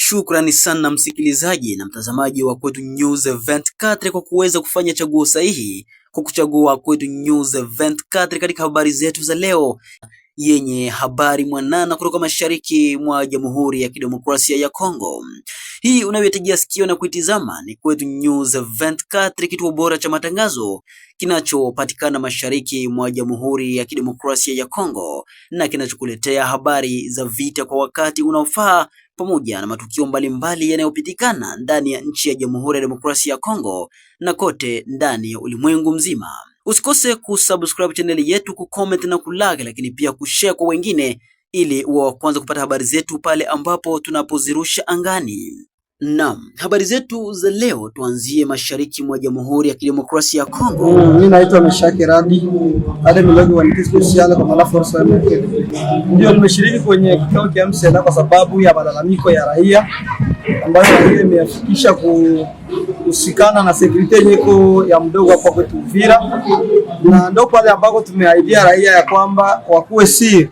Shukrani sana msikilizaji na mtazamaji wa Kwetu News 24 kwa kuweza kufanya chaguo sahihi kwa kuchagua Kwetu News 24 katika habari zetu za leo yenye habari mwanana kutoka mashariki mwa Jamhuri ya Kidemokrasia ya Kongo. Hii unayotegea sikio na kuitizama ni Kwetu News 24, kituo bora cha matangazo kinachopatikana mashariki mwa Jamhuri ya Kidemokrasia ya Kongo na kinachokuletea habari za vita kwa wakati unaofaa pamoja na matukio mbalimbali yanayopitikana ndani ya nchi ya Jamhuri ya Demokrasia ya Kongo na kote ndani ya ulimwengu mzima. Usikose kusubscribe channel yetu, kucomment na kulike, lakini pia kushare kwa wengine ili wa kwanza kupata habari zetu pale ambapo tunapozirusha angani. Naam, habari zetu za leo tuanzie mashariki mwa Jamhuri ya Kidemokrasia ya Kongo. Mimi naitwa Meshaki Radi, ale mlogi wa nchi special kwa mala force ya Amerika. Ndio nimeshiriki kwenye kikao cha MCN kwa sababu ya malalamiko ya raia ambayo raia imefikisha kuhusikana na security yenyewe ya mdogo hapa kwetu Uvira, na ndio pale ambako tumeaidia raia ya kwamba wakuwe si,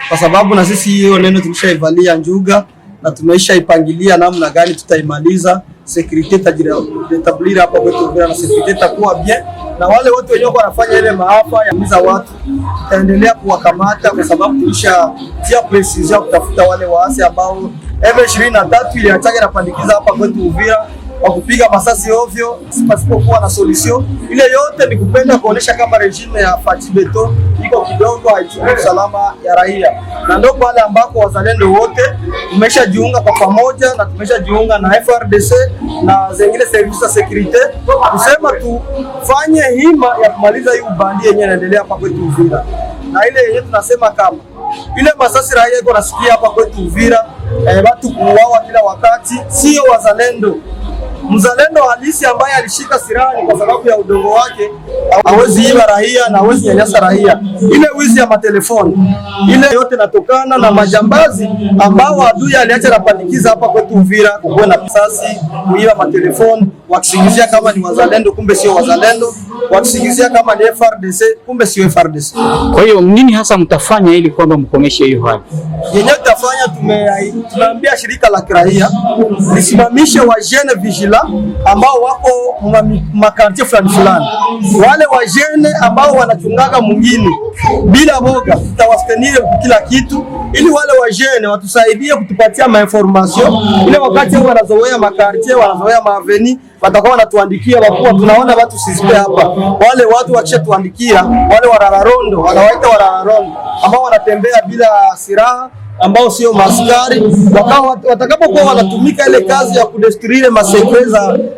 kwa sababu na sisi hiyo neno tulishaivalia njuga na tumeisha ipangilia namna gani tutaimaliza security tajitablir hapa kwetu Uvira, na security itakuwa bien, na wale wote wenyewe wanafanya ile maafa ya miza watu tutaendelea kuwakamata, kwa sababu tulishatia precision kutafuta wale waasi ambao M23 iliachaga napandikiza hapa kwetu Uvira kwa kupiga masasi ovyo pasipokuwa na solution. Ile yote ni kupenda kuonesha kama regime ya Fati Beto iko kidogo haichukui usalama ya raia, na ndio pale ambako wazalendo wote tumeshajiunga kwa pamoja na tumeshajiunga na FRDC na zingine service za security kusema tufanye hima ya kumaliza hii ubandi yenyewe inaendelea hapa kwetu Uvira. Na ile yenyewe tunasema kama ile masasi raia iko nasikia hapa kwetu Uvira, watu kuuawa kila wakati, sio wazalendo. Mzalendo halisi ambaye alishika silaha ni kwa sababu ya udongo wake, hawezi iba raia na hawezi nyanyasa raia. Ile wizi ya matelefoni, ile yote natokana na majambazi ambao adui aliacha napandikiza hapa kwetu Uvira, kukuwa na pisasi, kuiba matelefoni, wakisingizia kama ni wazalendo kumbe sio wazalendo, wakisingizia kama ni FRDC kumbe sio FRDC. Kwa hiyo nini hasa mtafanya ili kwamba mkomeshe hiyo hali? Yenyewe tutafanya, tunaambia shirika la kiraia lisimamishe wa jeune vigila ambao wako makartie fulani, wale wa jeune ambao wanachungaga mwingine bila boga, tutawastenire kila kitu ili wale wa jeune watusaidie kutupatia information ile wakati wanazoea makartie, wanazoea maaveni, watakuwa wanatuandikia wakuu, tunaona watu sisipe hapa. Wale watu wakishatuandikia, wale warararondo, wanawaita warararondo ambao wanatembea bila silaha, ambao sio maskari, watakapokuwa wanatumika ile kazi ya kudestruire masekre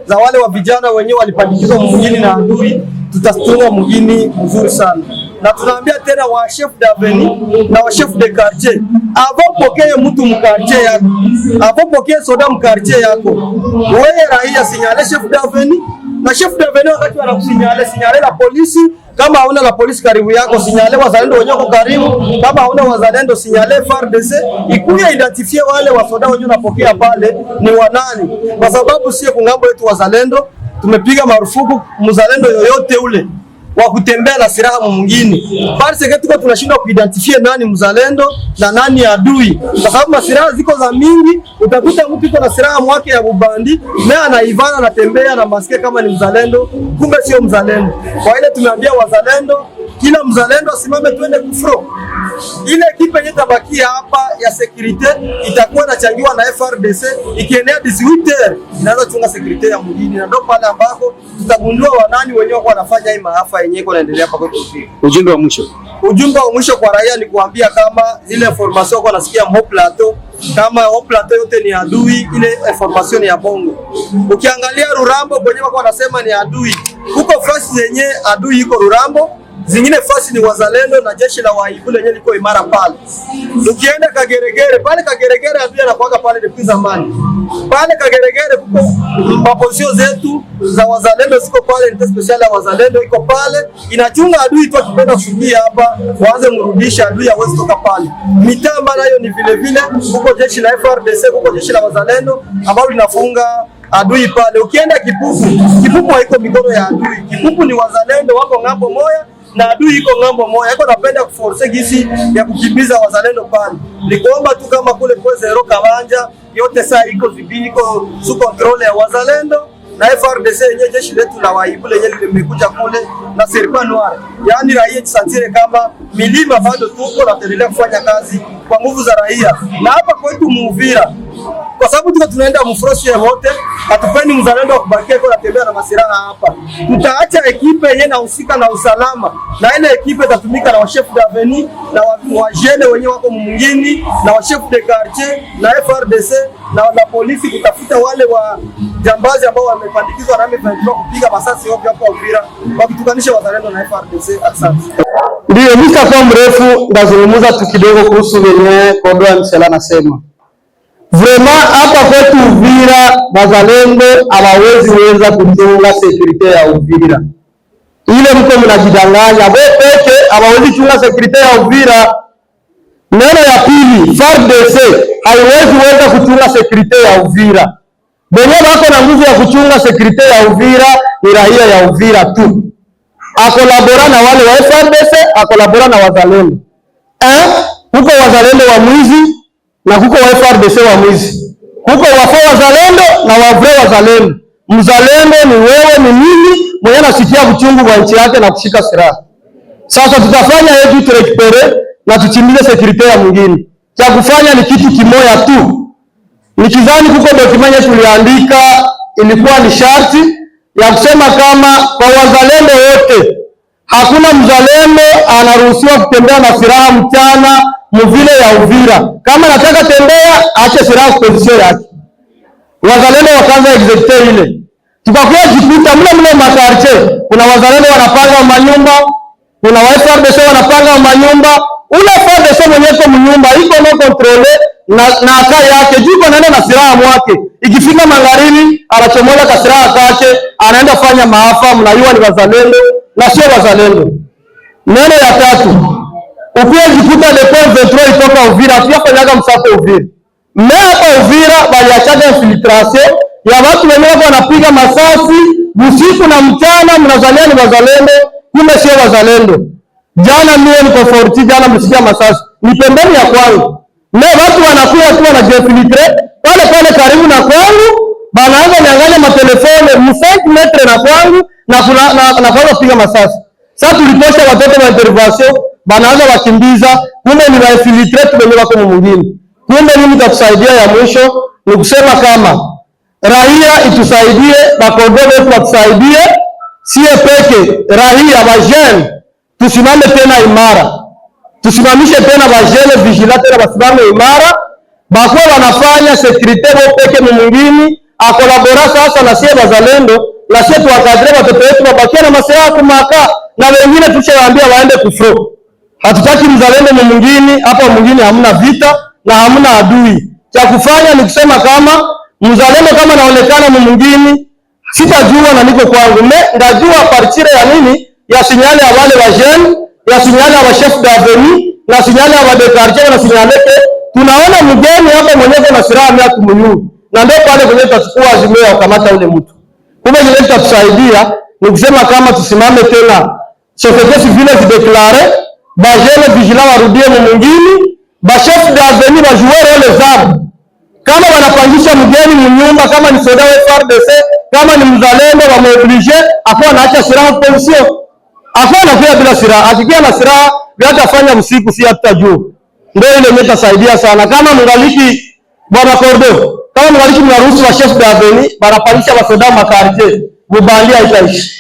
za wale wa vijana wenyewe walipandikizwa mwingine na adui, tutastunga mwingine mzuri sana. Na tunaambia tena wa chef d'avenue na wa chef de quartier, avopokee mtu mkartie yako, avopokee soda mkartie yako, wewe raia sinyale chef d'avenue, na chef d'avenue wakati wanakusinyale sinyale la polisi. Kama hauna la polisi karibu yako, sinyale wazalendo wenyewe karibu. Kama hauna wazalendo, sinyale FARDC ikuye identifie wale wasoda wenyewe unapokea pale ni wanani, kwa sababu sio kungambo yetu wazalendo tumepiga marufuku mzalendo yoyote ule wa kutembea na silaha mwingine. Basi tuko tunashindwa kuidentify nani mzalendo na nani adui, kwa sababu masilaha ziko za mingi. Utakuta mtu yuko na silaha mwake ya bubandi na anaivana anatembea na maske kama ni mzalendo, kumbe sio mzalendo. Kwa ile tumeambia wazalendo, kila mzalendo asimame twende kufro. Ile ekipe yenye tabakia hapa ya security itakuwa inachangiwa na FRDC, ikienea 18h inayochunga security ya mjini, na ndio pale ambako tutagundua wanani wenyewe kwa wanafanya hii maafa yenyewe inaendelea hapa kwetu. Ujumbe wa mwisho kwa raia ni kuambia kama ile information kwa nasikia Haut Plateau, kama Haut Plateau yote ni adui, ile information ni ya bongo. Ukiangalia Rurambo kwenyewe kwa wanasema ni adui, huko fasi yenye adui iko Rurambo, zingine fasi ni wazalendo na jeshi la Waibule yenyewe liko imara pale. Ukienda Kageregere, pale Kageregere adui anakuaga pale depuis zamani. Pale Kageregere kuko mapozisio zetu za wazalendo ziko pale, ndio special ya wazalendo iko pale inachunga adui tu, akipenda kufikia hapa waanze mrudisha adui hawezi toka pale. Mitamba nayo ni vile vile, kuko jeshi la FRDC, kuko jeshi la wazalendo ambao linafunga adui pale. Ukienda Kipupu, Kipupu haiko mikono ya adui, Kipupu ni wazalendo wako ngambo moja na adui iko ngambo moja, iko napenda kuforce gisi ya kukimbiza wazalendo pale. Nikuomba tu kama kule kwa zero Kabanja yote saa iko vibini, iko su control ya wazalendo na FARDC yenye jeshi letu la waibu lenye limekuja kule na serikali noire. Yaani raia jisantire kama milima bado tuko na tuendelea kufanya kazi kwa nguvu za raia. Na hapa kwetu Muvira, kwa sababu tuko tunaenda mfroshi wote, hatupendi mzalendo kubakia kwa kutembea na masiraha hapa. Tutaacha ekipe yenye inahusika na usalama, na ile ekipe itatumika na chef d'avenue na wajene wenyewe wako mwingine na chef de quartier na FARDC na polisi kutafuta wale wa jambazi ambao wamepandikizwa na M23 kupiga masasi ovyo hapa Uvira wakitukanisha wazalendo na FARDC. Asante. Ndio mimi kwa mrefu ndazungumza tu kidogo kuhusu wenye Kodoa Msela anasema. Vraiment hapa kwetu Uvira wazalendo hawawezi weza kuchunga security ya Uvira. Ile mko mnajidanganya, wewe peke hawawezi chunga security ya Uvira. Neno ya pili, FARDC haiwezi weza kuchunga security ya Uvira. Wenye wako na nguvu ya kuchunga security ya Uvira ni raia ya Uvira tu. Akolabora na wale wa FARDC, akolabora na wazalendo. Huko wazalendo wa mwizi na huko wa FARDC wa mwizi. Huko wafaa wazalendo na wavre wazalendo. Mzalendo ni wewe, ni mimi, mwenye anasikia uchungu wa nchi yake na kushika silaha. Sasa tutafanya hivi turekipere na tuchimbize security ya mwingine. Cha kufanya ni kitu kimoja tu. Nikizani kuko document tuliandika ilikuwa ni sharti ya kusema kama kwa wazalendo wote hakuna mzalendo anaruhusiwa kutembea na silaha mchana mvile ya Uvira. Kama nataka tembea ache silaha position yake. Wazalendo wakaanza execute ile. Tukakuwa jikuta mle makarche. Kuna wazalendo wanapanga manyumba, kuna FARDC wanapanga manyumba. Ule FARDC mwenyewe kwa mnyumba iko no control na akai yake jiko naenda na silaha mwake. Ikifika magharibi anachomola ka silaha kake, anaenda fanya maafa, mnaiwa ni wazalendo na sio wazalendo. Neno ya tatu, ukiwa jikuta depo 23 itoka Uvira, tuyafanyaga msako Uvira. Mimi hapa Uvira baliachaga infiltration ya watu wenyewe wanapiga masasi usiku na mchana, mnazania ni wazalendo, kumbe sio wazalendo. Jana mimi niko forti, jana msikia masasi ni pembeni ya kwangu. Na watu wanakuwa tu wanajifiltre pale karibu na kwangu, banaanza nyang'anya matelefone 5 metre na kwangu na kwanza kupiga masasi. Sasa tulitosha watoto wa intervention, banaanza wakimbiza, kumbe ni waifiltre tumenye wako mwingine. Kumbe nini tatusaidia ya mwisho ni kusema kama raia itusaidie, bakodogo wetu watusaidie, sie peke raia wajene tusimame tena imara. Tusimamishe tena wajene vigilante na basimame imara, bakuwa wanafanya security wao peke mwingine, akolabora sasa na sie wazalendo, na sie tuwakadre watoto wetu wabakia na masaya kumaka, na wengine tushawaambia waende kufro. Hatutaki mzalendo mwingine, hapa mwingine hamna vita na hamna adui. Cha kufanya ni kusema kama mzalendo kama naonekana mwingine, sitajua na niko kwangu. Ndajua partire ya nini? Ya sinyale ya wale wajene, ya sinyale ya chef d'avenue, na sinyale ya de quartier, na sinyale tunaona mgeni hapa mwenyewe na silaha mia kumnyuu. Na ndio pale kwenye tutachukua azimio ya kukamata ule mtu. Kumbe ile tutatusaidia ni kusema kama tusimame tena. Société civile zideklare, bajene vigilant warudie mwingine, ba chef d'avenue ba jouer role zao. Kama wanapangisha mgeni mnyumba, kama ni soda wa FARDC, kama ni mzalendo wa mobilige, akwa anaacha silaha position. Akwa anakuja bila silaha, akikia na silaha hatafanya usiku, si hatutajua. Ndio ile imetasaidia sana. Kama mngaliki bwana Kordo, kama mngaliki mnaruhusu wa chef d'avenue banapangisha wasoda makarite, mubandia itaishi.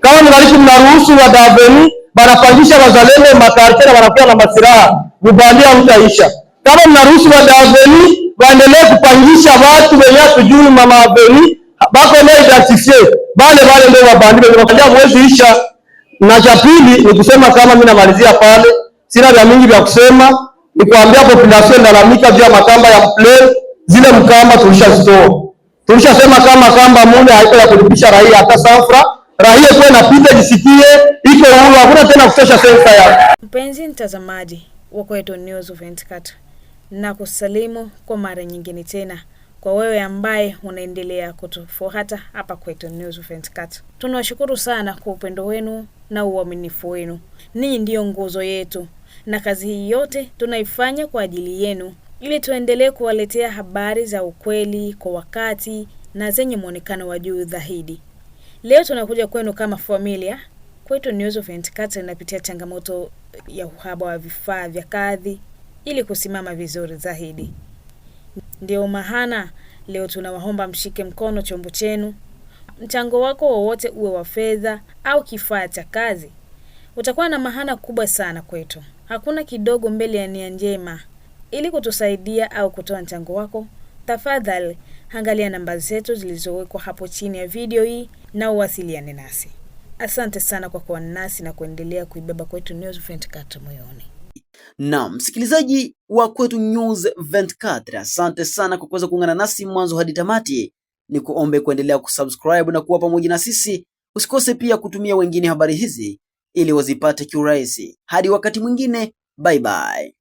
Kama mngaliki mnaruhusu wa d'avenue banapangisha wazalendo makarite na wanakuwa na masiraha, mubandia mtaisha. Kama mnaruhusu wa d'avenue waendelee kupangisha watu wenye tujui mama avenue bako na identifier wale ndio wabandi wanakuja mwezi isha. Na cha pili ni kusema kama mimi namalizia pale, sina vya mingi vya kusema, ni kuambia population ndalamika juu ya makamba ya play, zile mkamba tulishazitoa. Tulishasema kama mune haiko ya kulipisha raia hata safra, raia kwa napita jisikie iko huru, hakuna tena kutosha sensa ya. Mpenzi mtazamaji wa Kwetu News 24, na kusalimu kwa mara nyingine tena. kwa wewe ambaye unaendelea kutufuata hapa kwetu News 24. Tunawashukuru sana kwa upendo wenu na uaminifu wenu. Ninyi ndio nguzo yetu, na kazi hii yote tunaifanya kwa ajili yenu, ili tuendelee kuwaletea habari za ukweli kwa wakati na zenye muonekano wa juu zaidi. Leo tunakuja kwenu kama familia. Kwetu News 24 inapitia changamoto ya uhaba wa vifaa vya kazi ili kusimama vizuri zaidi. Ndio maana leo tunawaomba mshike mkono chombo chenu. Mchango wako wowote, uwe wa fedha au kifaa cha kazi, utakuwa na maana kubwa sana kwetu. Hakuna kidogo mbele ya nia njema. Ili kutusaidia au kutoa mchango wako, tafadhali angalia namba zetu zilizowekwa hapo chini ya video hii na uwasiliane nasi. Asante sana kwa kuwa nasi na kuendelea kuibeba Kwetu News 24 moyoni. Na msikilizaji wa Kwetu News 24, asante sana kwa kuweza kuungana nasi mwanzo hadi tamati. Ni kuombe kuendelea kusubscribe na kuwa pamoja na sisi. Usikose pia kutumia wengine habari hizi ili wazipate kiurahisi. Hadi wakati mwingine, bye bye.